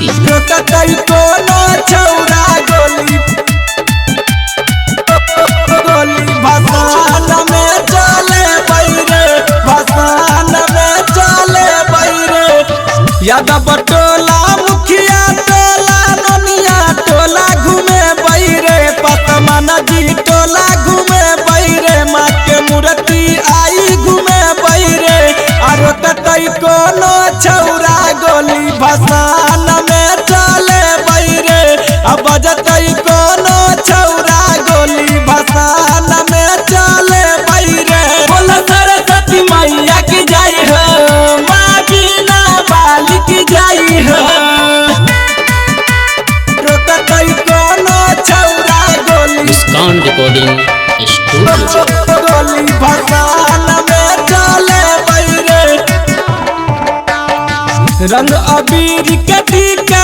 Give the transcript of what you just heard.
रोकतई कोनो छौरा गोली भसान में चले बैरे, भसान में चले बैरे। यादव टोला मुखिया टोला ननिया टोला घूमे बैरे, पतमन जी टोला घूमे बैरे, माँ के मूर्ति आई घूमे बैरे। रोकतई कोनो छौरा गोली भसान में चले बैरे, बजतई कोनो छौरा गोली भसान में चले बैरे। बोल सरस्वती मैया की जाई हो, माँ बिना बाली की जाई हो। रोकतई कोनो छौरा गोली मुस्कान रिकॉर्डिंग स्टूडियो गोली भसान में चले बैरे। रंग अबीर के टीका